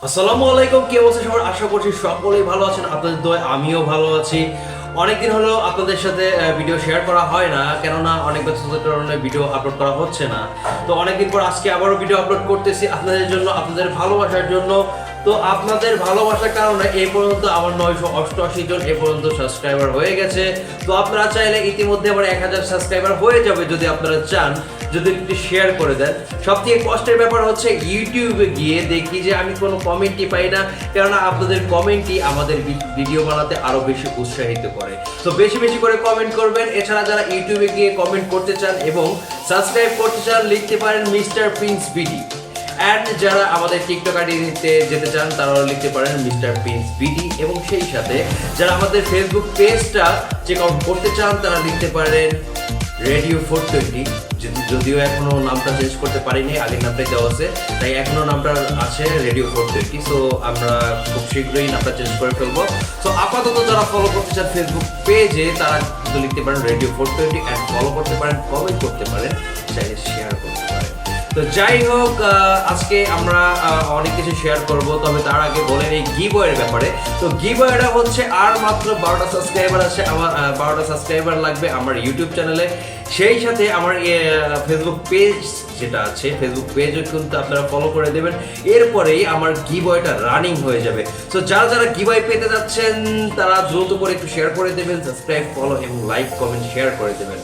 আসসালামু আলাইকুম, কি অবস্থা সবার? আশা করছি সকলেই ভালো আছেন। আপনাদের দোয়ায় আমিও ভালো আছি। অনেকদিন হলো আপনাদের সাথে ভিডিও শেয়ার করা হয় না, কেননা অনেক ব্যস্ততার কারণে ভিডিও আপলোড করা হচ্ছে না। তো অনেকদিন পর আজকে আবারও ভিডিও আপলোড করতেছি আপনাদের জন্য, আপনাদের ভালোবাসার জন্য। তো আপনাদের ভালোবাসার কারণে এই পর্যন্ত আমার 988 জন এ পর্যন্ত সাবস্ক্রাইবার হয়ে গেছে। তো আপনারা চাইলে ইতিমধ্যে আমার 1000 সাবস্ক্রাইবার হয়ে যাবে যদি আপনারা চান, যদি একটু শেয়ার করে দেন। সবথেকে কষ্টের ব্যাপার হচ্ছে ইউটিউবে গিয়ে দেখি যে আমি কোনো কমেন্টই পাই না, কেননা আপনাদের কমেন্টই আমাদের ভিডিও বানাতে আরো বেশি উৎসাহিত করে। তো বেশি বেশি করে কমেন্ট করবেন। এছাড়া যারা ইউটিউবে গিয়ে কমেন্ট করতে চান এবং সাবস্ক্রাইব করতে চান, লিখতে পারেন মিস্টার প্রিন্স বিডি। অ্যান্ড যারা আমাদের টিকটক আইডিতে যেতে চান তারাও লিখতে পারেন মিস্টার প্রিন্স বিডি। এবং সেই সাথে যারা আমাদের ফেসবুক পেজটা চেক আউট করতে চান তারা লিখতে পারেন রেডিও 420। যদিও এখনো নামটা চেঞ্জ করতে পারিনি, আগের নামটাই দেওয়া আছে, তাই এখনো নামটা আছে রেডিও 420। সো আমরা খুব শীঘ্রই নামটা চেঞ্জ করে ফেলবো। সো আপাতত যারা ফলো করতে চান ফেসবুক পেজে তারা কিন্তু লিখতে পারেন রেডিও 420 অ্যান্ড ফলো করতে পারেন, কমেন্ট করতে পারেন, চাইলে শেয়ার করতে পারেন। তো যাই হোক, আজকে আমরা অনেক কিছু শেয়ার করব, তবে তার আগে বলেন এই গিভওয়ের ব্যাপারে। তো গিভওয়েটা হচ্ছে আর মাত্র 12টা সাবস্ক্রাইবার আছে, আমার 12টা সাবস্ক্রাইবার লাগবে আমার ইউটিউব চ্যানেলে। সেই সাথে আমার ফেসবুক পেজ যেটা আছে, ফেসবুক পেজও কিন্তু আপনারা ফলো করে দেবেন। এরপরেই আমার গিভওয়েটা রানিং হয়ে যাবে। তো যারা যারা গিভওয়ে পেতে যাচ্ছেন তারা দ্রুত করে একটু শেয়ার করে দেবেন, সাবস্ক্রাইব, ফলো এবং লাইক, কমেন্ট, শেয়ার করে দেবেন।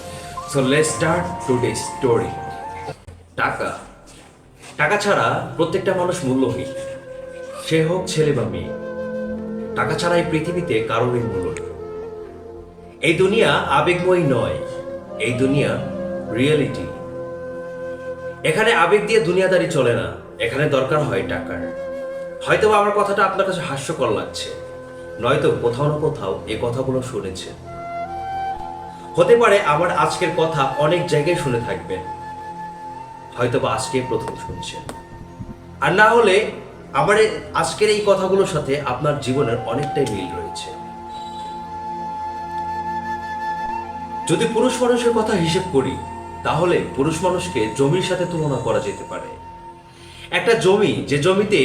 So let's start today story. টাকা টাকা ছাড়া প্রত্যেকটা মানুষ মূল্যহীন, সে হোক ছেলে বা মেয়ে। টাকা ছাড়া এই পৃথিবীতে কারোরই মূল্য নেই। এই দুনিয়া আবেগময়ী নয়, এই দুনিয়া রিয়েলিটি। এখানে আবেগ দিয়ে দুনিয়াদারি চলে না, এখানে দরকার হয় টাকার। হয়তো আমার কথাটা আপনার কাছে হাস্যকর লাগছে, নয়তো কোথাও না কোথাও এই কথাগুলো শুনেছেন। হতে পারে আমার আজকের কথা অনেক জায়গায় শুনে থাকবেন, হয়তোবা আজকে প্রথম শুনছেন। আর না হলে আমার আজকের এই কথাগুলোর সাথে আপনার জীবনের অনেকটাই মিল রয়েছে। যদি পুরুষ মানুষের কথা হিসেব করি তাহলে পুরুষ মানুষকে জমির সাথে তুলনা করা যেতে পারে। একটা জমি, যে জমিতে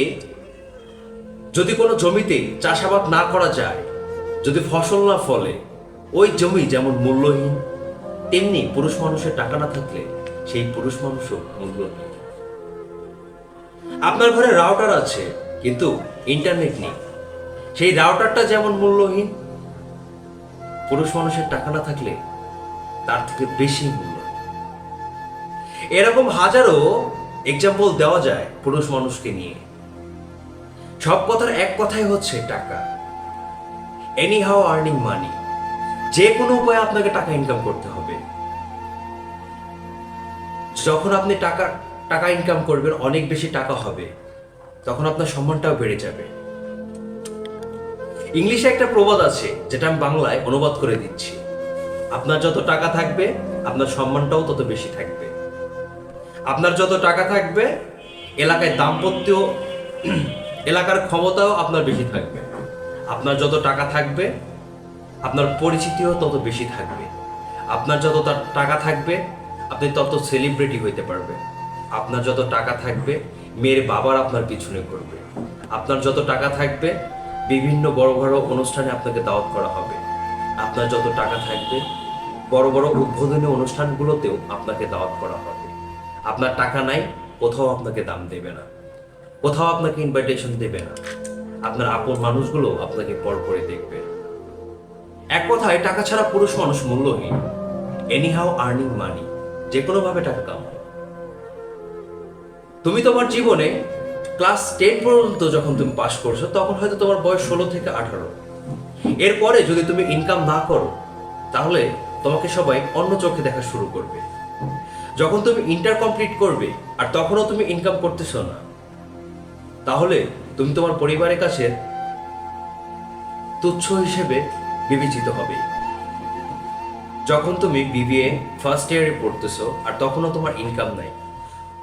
যদি কোনো জমিতে চাষাবাদ না করা যায়, যদি ফসল না ফলে, ওই জমি যেমন মূল্যহীন, তেমনি পুরুষ মানুষের টাকা না থাকলে সেই পুরুষ মানুষও মূল্যহীন। আপনার ঘরে রাউটার আছে কিন্তু ইন্টারনেট নেই, সেই রাউটারটা যেমন মূল্যহীন, পুরুষ মানুষের টাকা না থাকলে তার থেকে বেশি মূল্য। এরকম হাজারো এক্সাম্পল দেওয়া যায় পুরুষ মানুষকে নিয়ে। সব কথার এক কথাই হচ্ছে টাকা। এনি হাউ আর্নিং মানি, যে কোনো উপায়ে আপনাকে টাকা ইনকাম করতে হবে। যখন আপনি টাকা ইনকাম করবেন, অনেক বেশি টাকা হবে, তখন আপনার সম্মানটাও বেড়ে যাবে। ইংলিশে একটা প্রবাদ আছে, যেটা আমি বাংলায় অনুবাদ করে দিচ্ছি। আপনার যত টাকা থাকবে আপনার সম্মানটাও তত বেশি থাকবে। আপনার যত টাকা থাকবে এলাকায় দাম্পত্য, এলাকার ক্ষমতাও আপনার বেশি থাকবে। আপনার যত টাকা থাকবে আপনার পরিচিতিও তত বেশি থাকবে। আপনার যত টাকা থাকবে আপনি তত সেলিব্রিটি হইতে পারবেন। আপনার যত টাকা থাকবে মেয়ের বাবার আপনার পিছনে করবে। আপনার যত টাকা থাকবে বিভিন্ন বড় বড় অনুষ্ঠানে আপনাকে দাওয়াত করা হবে। আপনার যত টাকা থাকবে বড় বড় উদ্বোধনী অনুষ্ঠানগুলোতেও আপনাকে দাওয়াত করা হবে। আপনার টাকা নাই, কোথাও আপনাকে দাম দেবে না, কোথাও আপনাকে ইনভাইটেশন দেবে না। আপনার আপন মানুষগুলো আপনাকে পর করে দেখবে। এক কথায় টাকা ছাড়া পুরুষ মানুষ মূল্যহীন। এনি হাউ আর্নিং মানি, যে কোনো ভাবে টাকা কামাও। তুমি তোমার জীবনে ক্লাস 10 পর্যন্ত যখন তুমি পাস করছো তখন হয়তো তোমার বয়স 16 থেকে 18। এরপরে যদি তুমি ইনকাম না করো তাহলে তোমাকে সবাই অন্য চোখে দেখা শুরু করবে। যখন তুমি ইন্টার কমপ্লিট করবে আর তখনও তুমি ইনকাম করতেছো না, তাহলে তুমি তোমার পরিবারের কাছে তুচ্ছ হিসেবে বিবেচিত হবে। যখন তুমি বিবিএ ফার্স্ট ইয়ারে পড়তেছো আর তখনও তোমার ইনকাম নাই,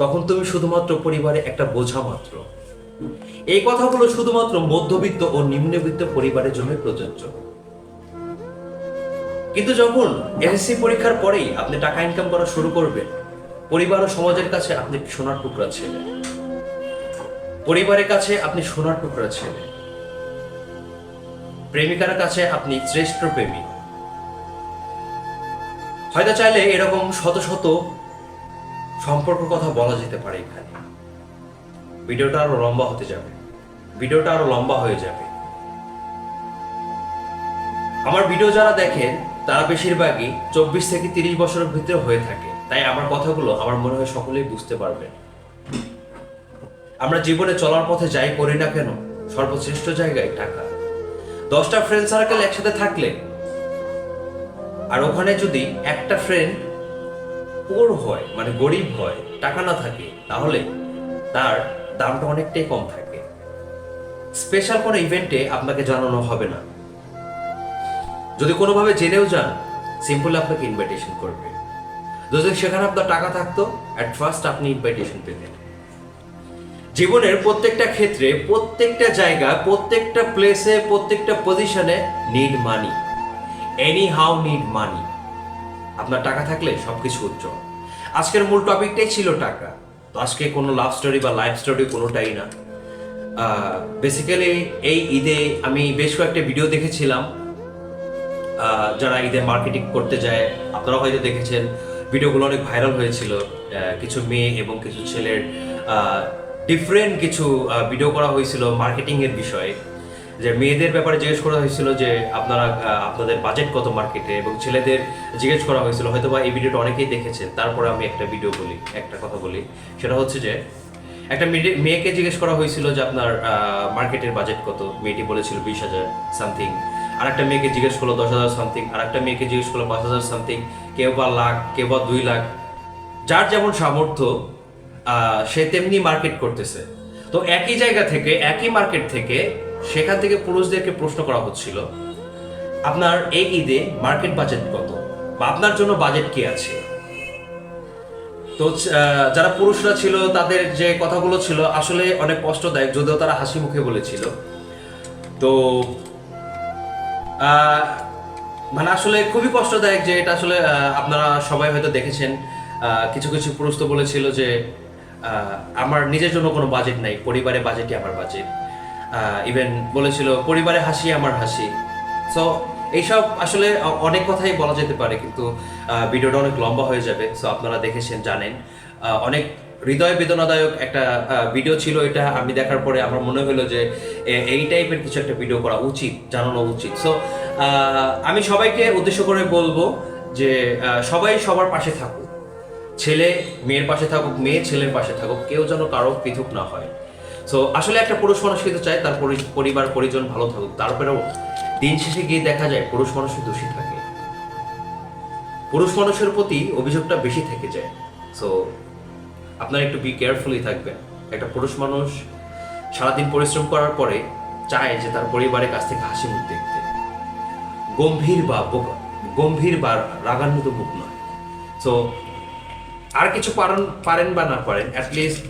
তখন তুমি শুধুমাত্র পরিবারে একটা বোঝা মাত্র। এই কথাগুলো শুধুমাত্র মধ্যবিত্ত ও নিম্নবিত্ত পরিবারের জন্য প্রযোজ্য। কিন্তু যখন এসএসসি পরীক্ষার পরেই আপনি টাকা ইনকাম করা শুরু করবেন, পরিবার ও সমাজের কাছে আপনি সোনার টুকরা ছেলে। পরিবারের কাছে আপনি সোনার টুকরা ছেলে, প্রেমিকার কাছে আপনি শ্রেষ্ঠ প্রেমিক। হয়তো চাইলে এরকম শত শত সম্পর্ক কথা বলা যেতে পারে এখানে। ভিডিওটা আরো লম্বা হতে যাবে, ভিডিওটা আরো লম্বা হয়ে যাবে। আমার ভিডিও যারা দেখেন তারা বেশিরভাগই 24 থেকে 30 বছরের ভিতরে হয়ে থাকে, তাই আমার কথাগুলো আমার মনে হয় সকলেই বুঝতে পারবেন। আমরা জীবনে চলার পথে যাই করি না কেন, সর্বশ্রেষ্ঠ জায়গায় টাকা। 10টা ফ্রেন্ড সার্কেল একসাথে থাকলে আর ওখানে যদি একটা ফ্রেন্ড পুয়ার হয়, মানে গরিব হয়, টাকা না থাকে, তাহলে তার দামটা অনেকটাই কম থাকে। স্পেশাল কোনো ইভেন্টে আপনাকে জানানো হবে না, যদি কোনোভাবে জেনেও যান সিম্পল আপনাকে ইনভাইটেশন করবে। যদি সেখানে আপনার টাকা থাকতো অ্যাট ফার্স্ট আপনি ইনভাইটেশন পেতেন। জীবনের প্রত্যেকটা ক্ষেত্রে, প্রত্যেকটা জায়গা, প্রত্যেকটা প্লেসে, প্রত্যেকটা পজিশনে need money, any how need money. আপনার টাকা থাকলে সবকিছু উজ্জ্বল। আজকের মূল টপিকটাই ছিল টাকা। তো আজকে কোনো লাভ স্টোরি বা লাইফ স্টোরি কোনোটাই না। বেসিক্যালি এই ঈদে আমি বেশ কয়েকটা ভিডিও দেখেছিলাম, যারা ঈদে মার্কেটিং করতে যায়। আপনারা হয়তো দেখেছেন ভিডিওগুলো অনেক ভাইরাল হয়েছিল। কিছু মেয়ে এবং কিছু ছেলের ডিফারেন্ট কিছু ভিডিও করা হয়েছিল মার্কেটিং এর বিষয়ে। যে মেয়েদের ব্যাপারে জিজ্ঞেস করা হয়েছিল যে আপনারা আপনাদের বাজেট কত মার্কেটে, এবং ছেলেদের জিজ্ঞেস করা হয়েছিল। হয়তো বা এই ভিডিওটা অনেকেই দেখেছেন। তারপরে আমি একটা কথা বলি, সেটা হচ্ছে যে একটা মেয়েকে জিজ্ঞেস করা হয়েছিল যে আপনার মার্কেটের বাজেট কত। মেয়েটি বলেছিল 20,000 সামথিং। আর একটা মেয়েকে জিজ্ঞেস করলো 10,000 সামথিং। আর একটা মেয়েকে জিজ্ঞেস করলো 5,000 সামথিং। কেউ বা লাখ, কেউ বা 2 লাখ। যার যেমন সামর্থ্য সে তেমনি মার্কেট করতেছে। তো একই জায়গা থেকে, একই মার্কেট থেকে, সেখান থেকে পুরুষদেরকে প্রশ্ন করা হচ্ছিল আপনার এই ঈদে মার্কেট বাজেট কত, বা আপনার জন্য বাজেট কি আছে। তো যারা পুরুষরা ছিল তাদের যে কথাগুলো ছিল আসলে অনেক কষ্টদায়ক, যদিও তারা হাসি মুখে বলেছিল। তো মানে আসলে খুবই কষ্টদায়ক যে এটা আসলে আপনারা সবাই হয়তো দেখেছেন। কিছু কিছু পুরুষ তো বলেছিল যে আমার নিজের জন্য কোনো বাজেট নাই, পরিবারের বাজেটই আমার বাজেট। ইভেন বলেছিল পরিবারে হাসি আমার হাসি। সো এইসব আসলে অনেক কথাই বলা যেতে পারে, কিন্তু ভিডিওটা অনেক লম্বা হয়ে যাবে। সো আপনারা দেখেছেন, জানেন। অনেক হৃদয় বেদনাদায়ক একটা ভিডিও ছিল এটা। আমি দেখার পরে আমার মনে হলো যে এই টাইপের কিছু একটা ভিডিও করা উচিত, জানানো উচিত। সো আমি সবাইকে উদ্দেশ্য করে বলবো যে সবাই সবার পাশে থাকুক। ছেলে মেয়ের পাশে থাকুক, মেয়ে ছেলের পাশে থাকুক, কেউ যেন কারো পৃথক না হয়। সো আসলে একটা পুরুষ মানুষ কিন্তু চায় তার পরিবার পরিজন ভালো থাকুক। তারপরেও দিন শেষে গিয়ে দেখা যায় পুরুষ মানুষই দোষী থাকে, পুরুষ মানুষের প্রতি অভিযোগটা বেশি থেকে যায়। সো আপনারা একটু বি কেয়ারফুলি থাকবেন। একটা পুরুষ মানুষ সারাদিন পরিশ্রম করার পরে চায় যে তার পরিবারের কাছ থেকে হাসি মুখ দেখতে, গম্ভীর বা রাগান্বিত মুখ নয়। সো আর কিছু পারেন বা না পারেন, অ্যাটলিস্ট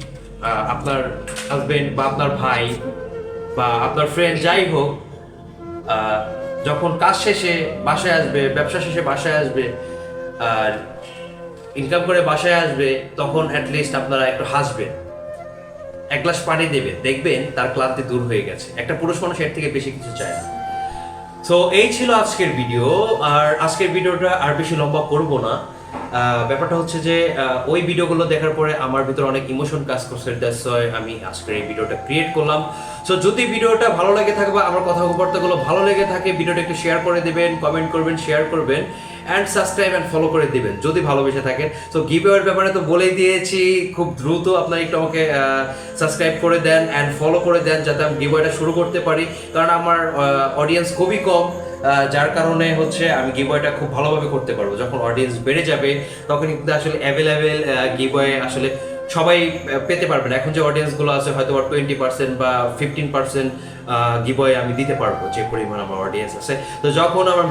আপনার হাজবেন্ড বা আপনার ভাই বা আপনার ফ্রেন্ড যাই হোক, যখন কাজ শেষে বাসায় আসবে, ব্যবসা শেষে বাসায় আসবে, আর ইনকাম করে বাসায় আসবে, তখন অ্যাটলিস্ট আপনারা একটু হাসবেন, এক গ্লাস পানি দেবেন, দেখবেন তার ক্লান্তি দূর হয়ে গেছে। একটা পুরুষ মানুষ এর থেকে বেশি কিছু চায় না। সো এই ছিল আজকের ভিডিও। আর আজকের ভিডিওটা আর বেশি লম্বা করব না। ব্যাপারটা হচ্ছে যে ওই ভিডিওগুলো দেখার পরে আমার ভিতরে অনেক ইমোশন কাজ করছে, দ্যাটস ওয়াই আমি আজকের এই ভিডিওটা ক্রিয়েট করলাম। সো যদি ভিডিওটা ভালো লাগে থাকে বা আমার কথাবার্তাগুলো ভালো লেগে থাকে, ভিডিওটা একটু শেয়ার করে দেবেন, কমেন্ট করবেন, শেয়ার করবেন, অ্যান্ড সাবস্ক্রাইব অ্যান্ড ফলো করে দিবেন যদি ভালোবেসে থাকেন। সো গিভঅ্যাওয়ের ব্যাপারে তো বলেই দিয়েছি, খুব দ্রুত আপনারা একটু আমাকে সাবস্ক্রাইব করে দেন অ্যান্ড ফলো করে দেন, যাতে আমি গিভঅ্যাওয়েটা শুরু করতে পারি। কারণ আমার অডিয়েন্স খুবই কম, যার কারণে হচ্ছে আমি গিভঅ্যাওয়েটা খুব ভালোভাবে করতে পারবো। যখন অডিয়েন্স বেড়ে যাবে তখন কিন্তু আসলে অ্যাভেলেবেল গিভঅ্যাওয়ে আসলে সবাই পেতে পারবে না। এখন যে অডিয়েন্সগুলো আছে হয়তো 20% বা 15% গিভঅ্যাওয়ে আমি দিতে পারবো, যে পরিমাণ আমার অডিয়েন্স আছে। তো যখন আমার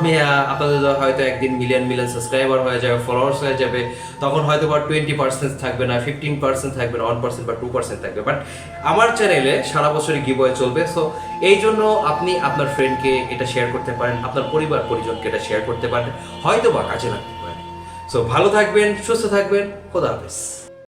আপনাদের হয়তো একদিন মিলিয়ন সাবস্ক্রাইবার হয়ে যাবে, ফলোয়ার্স হয়ে যাবে, তখন হয়তো বা 20% থাকবে না, 15% থাকবে না, 1% বা 2% থাকবে। বাট আমার চ্যানেলে সারা বছরই গিভঅ্যাওয়ে চলবে। সো এই জন্য আপনি আপনার ফ্রেন্ডকে এটা শেয়ার করতে পারেন, আপনার পরিবার পরিজনকে এটা শেয়ার করতে পারেন, হয়তো বা কাজে লাগতে পারে। সো ভালো থাকবেন, সুস্থ থাকবেন, খোদা হাফেজ।